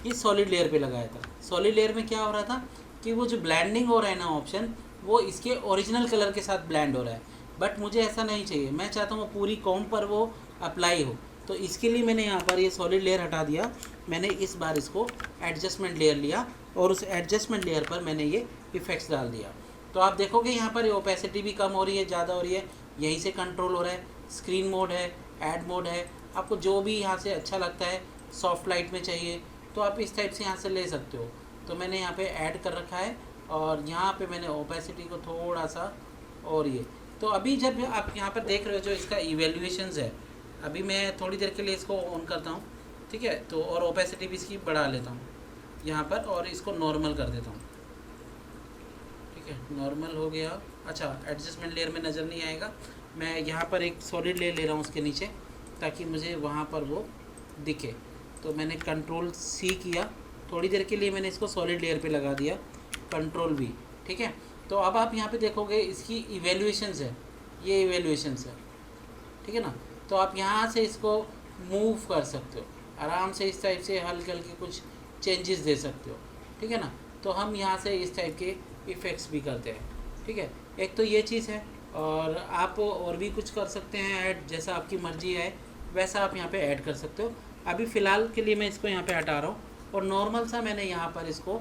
ये सॉलिड लेयर पे लगाया था। सॉलिड लेयर में क्या हो रहा था कि वो जो ब्लेंडिंग हो रहा है ना ऑप्शन, वो इसके ओरिजिनल कलर के साथ ब्लेंड हो रहा है। बट मुझे ऐसा नहीं चाहिए, मैं चाहता हूँ पूरी कॉम पर वो अप्लाई हो। तो इसके लिए मैंने यहाँ पर ये सॉलिड लेयर हटा दिया, मैंने इस बार इसको एडजस्टमेंट लेयर लिया और उस एडजस्टमेंट लेयर पर मैंने ये इफ़ेक्ट्स डाल दिया। तो आप देखोगे यहाँ पर ओपेसिटी भी कम हो रही है, ज़्यादा हो रही है, यहीं से कंट्रोल हो रहा है। स्क्रीन मोड है, ऐड मोड है, आपको जो भी यहाँ से अच्छा लगता है, सॉफ्ट लाइट में चाहिए तो आप इस टाइप से यहाँ से ले सकते हो। तो मैंने यहाँ पे ऐड कर रखा है और यहाँ पे मैंने ओपेसिटी को थोड़ा सा, और ये तो अभी जब आप यहाँ पर देख रहे हो जो इसका इवेल्यूएशंस है, अभी मैं थोड़ी देर के लिए इसको ऑन करता हूँ, ठीक है। तो और ओपेसिटी भी इसकी बढ़ा लेता हूँ यहाँ पर और इसको नॉर्मल कर देता हूँ, ठीक है। नॉर्मल हो गया। अच्छा, एडजस्टमेंट लेयर में नज़र नहीं आएगा, मैं यहाँ पर एक सॉलिड लेयर ले रहा हूँ उसके नीचे, ताकि मुझे वहाँ पर वो दिखे। तो मैंने कंट्रोल सी किया, थोड़ी देर के लिए मैंने इसको सॉलिड लेयर पे लगा दिया, कंट्रोल वी, ठीक है। तो अब आप यहाँ पे देखोगे इसकी इवेल्यूएशंस है, ये इवेल्यूएशंस है, ठीक है ना। तो आप यहाँ से इसको मूव कर सकते हो आराम से, इस टाइप से हल्के हल्के कुछ चेंजेस दे सकते हो, ठीक है ना। तो हम यहाँ से इस टाइप के इफ़ेक्ट्स भी करते हैं, ठीक है। एक तो ये चीज़ है, और आप और भी कुछ कर सकते हैं ऐड, जैसा आपकी मर्ज़ी है वैसा आप यहाँ पे ऐड कर सकते हो। अभी फ़िलहाल के लिए मैं इसको यहाँ पे हटा रहा हूँ और नॉर्मल सा मैंने यहाँ पर इसको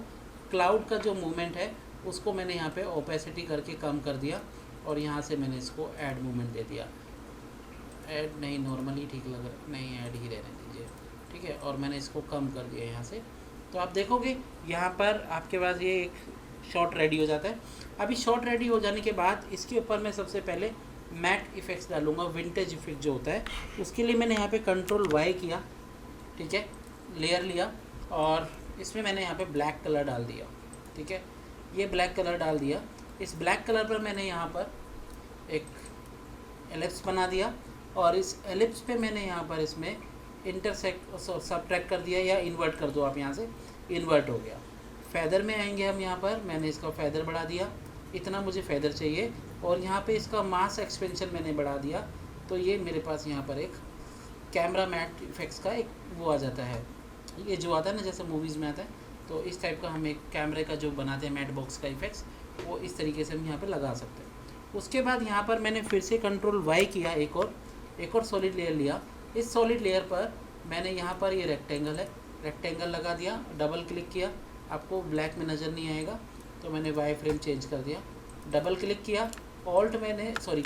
क्लाउड का जो मूवमेंट है उसको मैंने यहाँ पे ओपेसिटी करके कम कर दिया और यहाँ से मैंने इसको ऐड मूवमेंट दे दिया। ऐड नहीं, नॉर्मल ही ठीक लग रहा, नहीं ऐड ही रहने दीजिए, ठीक है। और मैंने इसको कम कर दिया यहाँ से। तो आप देखोगे यहाँ पर आपके पास ये एक शॉट रेडी हो जाता है। अभी शॉट रेडी हो जाने के बाद इसके ऊपर मैं सबसे पहले मैट इफ़ेक्ट्स डालूँगा, विंटेज इफेक्ट जो होता है उसके लिए मैंने यहाँ पे कंट्रोल वाई किया, ठीक है, लेयर लिया और इसमें मैंने यहाँ पे ब्लैक कलर डाल दिया, ठीक है। ये ब्लैक कलर डाल दिया, इस ब्लैक कलर पर मैंने यहाँ पर एक एलिप्स बना दिया और इस एलिप्स पे मैंने यहाँ पर इसमें इंटरसेक्ट सबट्रैक्ट कर दिया, या इन्वर्ट कर दो आप, यहाँ से इन्वर्ट हो गया। फैदर में आएंगे हम, यहाँ पर मैंने इसका फैदर बढ़ा दिया, इतना मुझे फैदर चाहिए, और यहाँ पे इसका मास एक्सपेंशन मैंने बढ़ा दिया। तो ये मेरे पास यहाँ पर एक कैमरा मैट इफेक्ट्स का एक वो आ जाता है, ये जो आता है ना जैसे मूवीज़ में आता है, तो इस टाइप का हम एक कैमरे का जो बनाते हैं मैट बॉक्स का इफेक्ट्स, वो इस तरीके से हम यहाँ पे लगा सकते हैं। उसके बाद यहाँ पर मैंने फिर से कंट्रोल वाई किया, एक और सॉलिड लेयर लिया। इस सॉलिड लेयर पर मैंने यहाँ पर ये रेक्टेंगल है, रेक्टेंगल लगा दिया, डबल क्लिक किया, आपको ब्लैक में नज़र नहीं आएगा तो मैंने वाई फ्रेम चेंज कर दिया, डबल क्लिक किया, ऑल्ट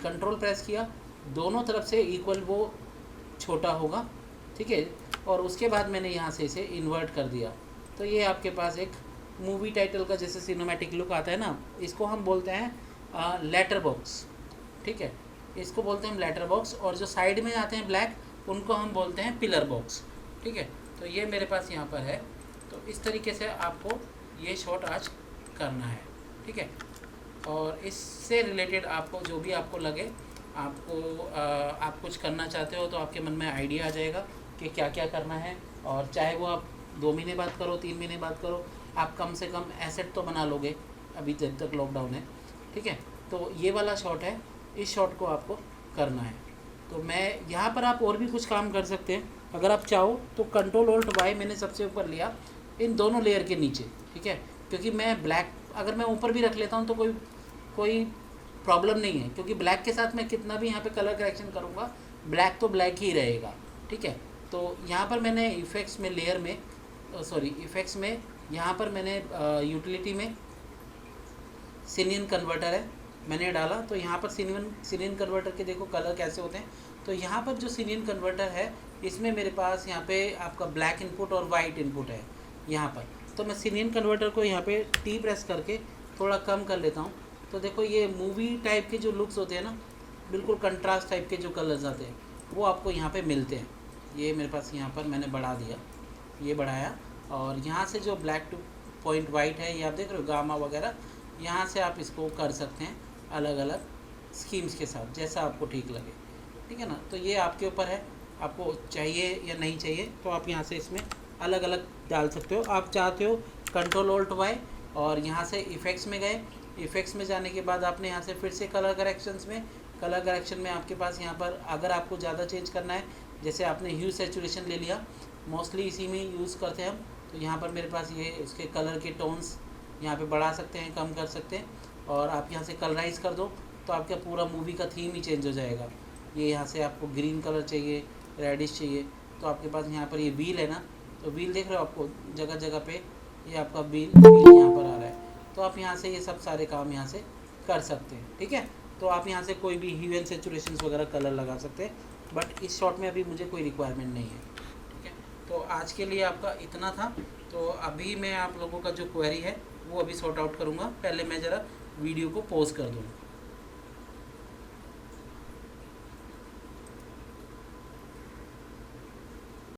कंट्रोल प्रेस किया, दोनों तरफ से इक्वल वो छोटा होगा, ठीक है। और उसके बाद मैंने यहाँ से इसे इन्वर्ट कर दिया। तो ये आपके पास एक मूवी टाइटल का जैसे सिनेमैटिक लुक आता है ना, इसको हम बोलते हैं लेटर बॉक्स, ठीक है, इसको बोलते हैं लेटर बॉक्स। और जो साइड में आते हैं ब्लैक, उनको हम बोलते हैं पिलर बॉक्स, ठीक है। तो ये मेरे पास यहाँ पर है। तो इस तरीके से आपको ये शॉट आज करना है, ठीक है। और इससे रिलेटेड आपको जो भी आपको लगे, आपको आप कुछ करना चाहते हो तो आपके मन में आइडिया आ जाएगा कि क्या क्या करना है। और चाहे वो आप 2 महीने बाद करो, 3 महीने बाद करो, आप कम से कम एसेट तो बना लोगे अभी जब तक लॉकडाउन है, ठीक है। तो ये वाला शॉट है, इस शॉट को आपको करना है। तो मैं यहाँ पर आप और भी कुछ काम कर सकते हैं अगर आप चाहो तो। Ctrl+Alt+Y मैंने सबसे ऊपर लिया इन दोनों लेयर के नीचे, ठीक है, क्योंकि मैं ब्लैक अगर मैं ऊपर भी रख लेता हूँ तो कोई प्रॉब्लम नहीं है, क्योंकि ब्लैक के साथ मैं कितना भी यहाँ पे कलर करेक्शन करूँगा ब्लैक तो ब्लैक ही रहेगा, ठीक है। तो यहाँ पर मैंने इफ़ेक्ट्स में लेयर में इफ़ेक्ट्स में यहाँ पर मैंने यूटिलिटी में सीनियन कन्वर्टर है मैंने डाला। तो यहाँ पर सीनियन कन्वर्टर के देखो कलर कैसे होते हैं। तो यहाँ पर जो सीनियन कन्वर्टर है इसमें मेरे पास यहाँ पे आपका ब्लैक इनपुट और वाइट इनपुट है यहाँ पर। तो मैं सीनियन कन्वर्टर को यहाँ पे टी प्रेस करके थोड़ा कम कर लेता हूँ। तो देखो ये मूवी टाइप के जो लुक्स होते हैं ना, बिल्कुल कंट्रास्ट टाइप के जो कलर्स आते हैं वो आपको यहाँ पे मिलते हैं। ये मेरे पास यहाँ पर मैंने बढ़ा दिया, ये बढ़ाया, और यहाँ से जो ब्लैक टू पॉइंट वाइट है ये आप देख रहे हो गामा वगैरह, यहाँ से आप इसको कर सकते हैं अलग अलग स्कीम्स के साथ जैसा आपको ठीक लगे, ठीक है ना। तो ये आपके ऊपर है, आपको चाहिए या नहीं चाहिए तो आप यहाँ से इसमें अलग अलग डाल सकते हो। आप चाहते हो Ctrl+Alt+Y और यहाँ से इफ़ेक्ट्स में गए, इफ़ेक्ट्स में जाने के बाद आपने यहाँ से फिर से कलर करेक्शन में आपके पास यहाँ पर अगर आपको ज़्यादा चेंज करना है, जैसे आपने ह्यू सैचुरेशन ले लिया, मोस्टली इसी में यूज़ करते हैं हम। तो यहाँ पर मेरे पास ये उसके कलर के टोन्स यहाँ पे बढ़ा सकते हैं, कम कर सकते हैं, और आप यहाँ से कलराइज कर दो तो आपका पूरा मूवी का थीम ही चेंज हो जाएगा। ये यहाँ से आपको ग्रीन कलर चाहिए, रेडिश चाहिए, तो आपके पास यहाँ पर ये व्हील है ना, तो व्हील देख रहे हो आपको जगह जगह पे ये आपका व्हील यहाँ पर आ रहा है। तो आप यहाँ से ये सब सारे काम यहाँ से कर सकते हैं, ठीक है। तो आप यहाँ से कोई भी ह्यू एंड सैचुरेशन वगैरह कलर लगा सकते हैं, बट इस शॉट में अभी मुझे कोई रिक्वायरमेंट नहीं है, ठीक है। तो आज के लिए आपका इतना था। तो अभी मैं आप लोगों का जो क्वेरी है वो अभी सॉर्ट आउट करूँगा। पहले मैं ज़रा वीडियो को पॉज कर दूँ।